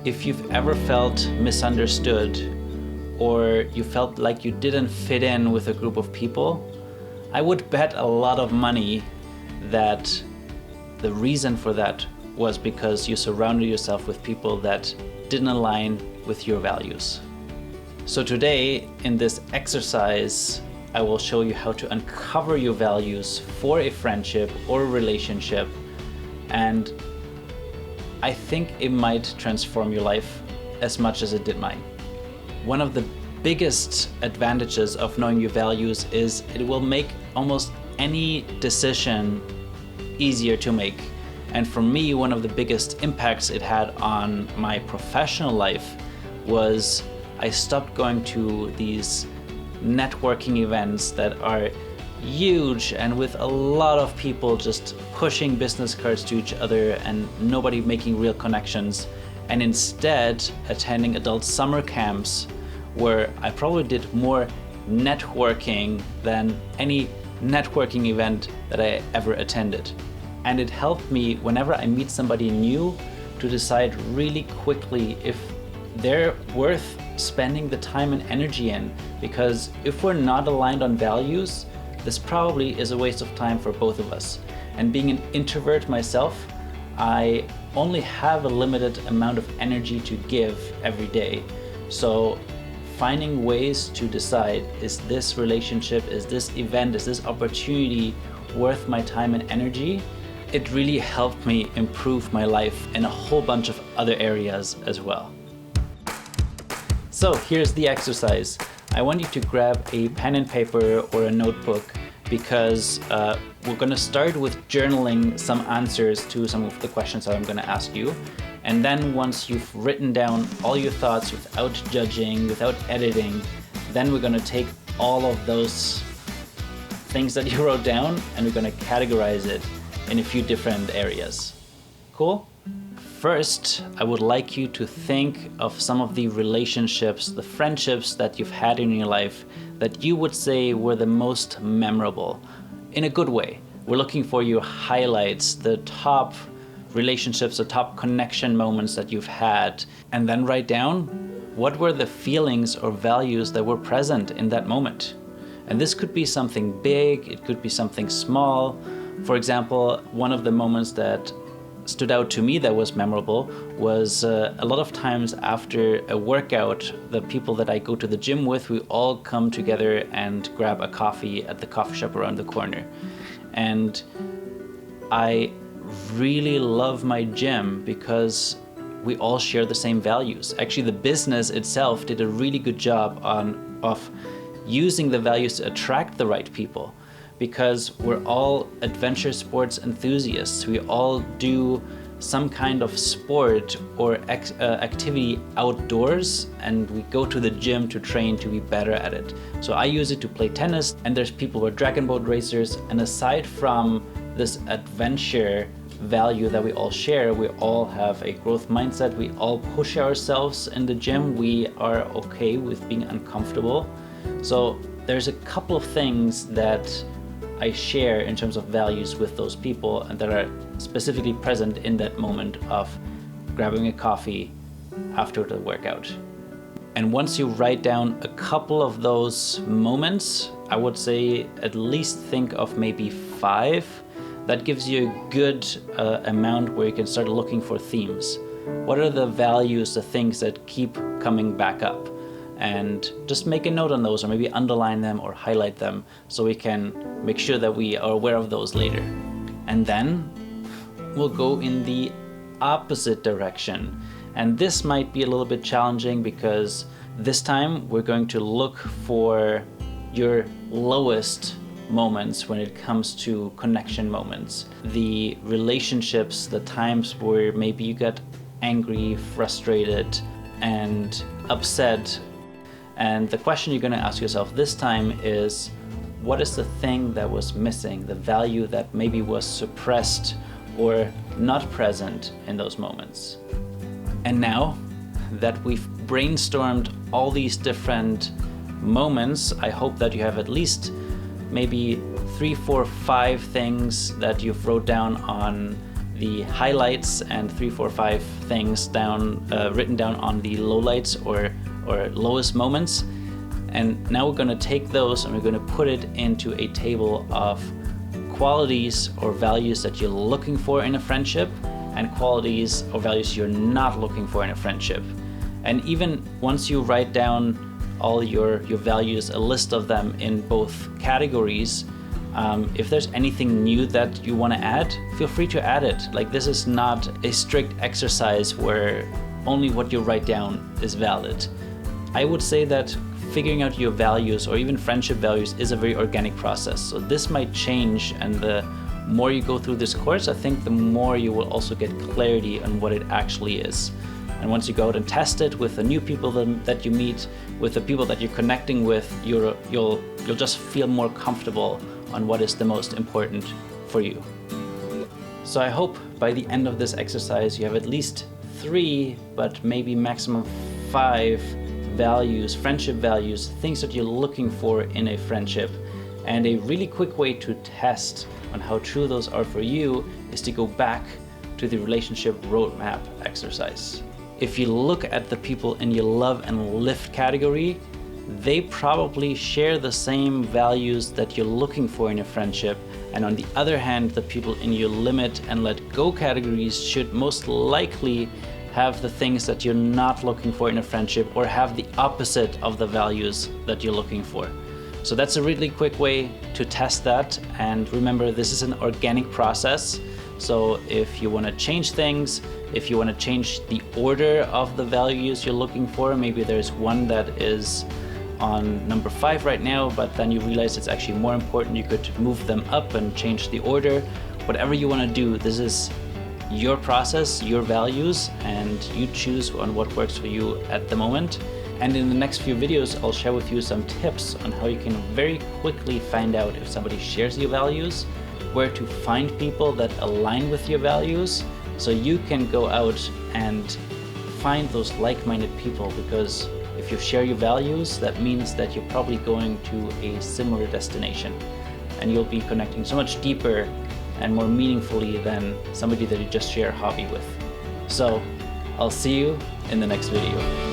If you've ever felt misunderstood or you felt like you didn't fit in with a group of people, I would bet a lot of money that the reason for that was because you surrounded yourself with people that didn't align with your values. So today, in this exercise, I will show you how to uncover your values for a friendship or a relationship, and I think it might transform your life as much as it did mine. One of the biggest advantages of knowing your values is it will make almost any decision easier to make. And for me, one of the biggest impacts it had on my professional life was I stopped going to these networking events that are huge and with a lot of people just pushing business cards to each other and nobody making real connections, and instead attending adult summer camps where I probably did more networking than any networking event that I ever attended. And it helped me whenever I meet somebody new to decide really quickly if they're worth spending the time and energy in, because if we're not aligned on values, this probably is a waste of time for both of us. And being an introvert myself, I only have a limited amount of energy to give every day. So finding ways to decide, is this relationship, is this event, is this opportunity worth my time and energy? It really helped me improve my life in a whole bunch of other areas as well. So here's the exercise. I want you to grab a pen and paper or a notebook, because we're going to start with journaling some answers to some of the questions that I'm going to ask you. And then once you've written down all your thoughts without judging, without editing, then we're going to take all of those things that you wrote down and we're going to categorize it in a few different areas. Cool? First, I would like you to think of some of the relationships, the friendships that you've had in your life that you would say were the most memorable, in a good way. We're looking for your highlights, the top relationships, the top connection moments that you've had, and then write down what were the feelings or values that were present in that moment. And this could be something big, it could be something small. For example, one of the moments that stood out to me that was memorable was a lot of times after a workout, the people that I go to the gym with, we all come together and grab a coffee at the coffee shop around the corner. And I really love my gym because we all share the same values. Actually, the business itself did a really good job of using the values to attract the right people, because we're all adventure sports enthusiasts. We all do some kind of sport or activity outdoors, and we go to the gym to train to be better at it. So I use it to play tennis, and there's people who are dragon boat racers, and aside from this adventure value that we all share, we all have a growth mindset. We all push ourselves in the gym. We are okay with being uncomfortable. So there's a couple of things that I share in terms of values with those people and that are specifically present in that moment of grabbing a coffee after the workout. And once you write down a couple of those moments, I would say at least think of maybe 5. That gives you a good amount where you can start looking for themes. What are the values, the things that keep coming back up? And just make a note on those, or maybe underline them or highlight them so we can make sure that we are aware of those later. And then we'll go in the opposite direction. And this might be a little bit challenging because this time we're going to look for your lowest moments when it comes to connection moments. The relationships, the times where maybe you got angry, frustrated, and upset. And the question you're going to ask yourself this time is, what is the thing that was missing, the value that maybe was suppressed or not present in those moments? And now that we've brainstormed all these different moments, I hope that you have at least maybe 3, 4, 5 things that you've wrote down on the highlights and 3, 4, 5 things down, written down on the lowlights or lowest moments. And now we're going to take those and we're going to put it into a table of qualities or values that you're looking for in a friendship and qualities or values you're not looking for in a friendship. And even once you write down all your values, a list of them in both categories, if there's anything new that you want to add, feel free to add it. Like, this is not a strict exercise where only what you write down is valid. I would say that figuring out your values or even friendship values is a very organic process. So this might change, and the more you go through this course, I think the more you will also get clarity on what it actually is. And once you go out and test it with the new people that you meet, with the people that you're connecting with, you'll just feel more comfortable on what is the most important for you. So I hope by the end of this exercise you have at least 3, but maybe maximum 5 values, friendship values, things that you're looking for in a friendship. And a really quick way to test on how true those are for you is to go back to the relationship roadmap exercise. If you look at the people in your love and lift category, they probably share the same values that you're looking for in a friendship. And on the other hand, the people in your limit and let go categories should most likely have the things that you're not looking for in a friendship, or have the opposite of the values that you're looking for. So that's a really quick way to test that. And remember, this is an organic process. So if you want to change things, if you want to change the order of the values you're looking for, maybe there's one that is on number 5 right now, but then you realize it's actually more important, you could move them up and change the order. Whatever you want to do, this is your process, your values, and you choose on what works for you at the moment. And in the next few videos, I'll share with you some tips on how you can very quickly find out if somebody shares your values, where to find people that align with your values, so you can go out and find those like-minded people. Because if you share your values, that means that you're probably going to a similar destination, and you'll be connecting so much deeper and more meaningfully than somebody that you just share a hobby with. So I'll see you in the next video.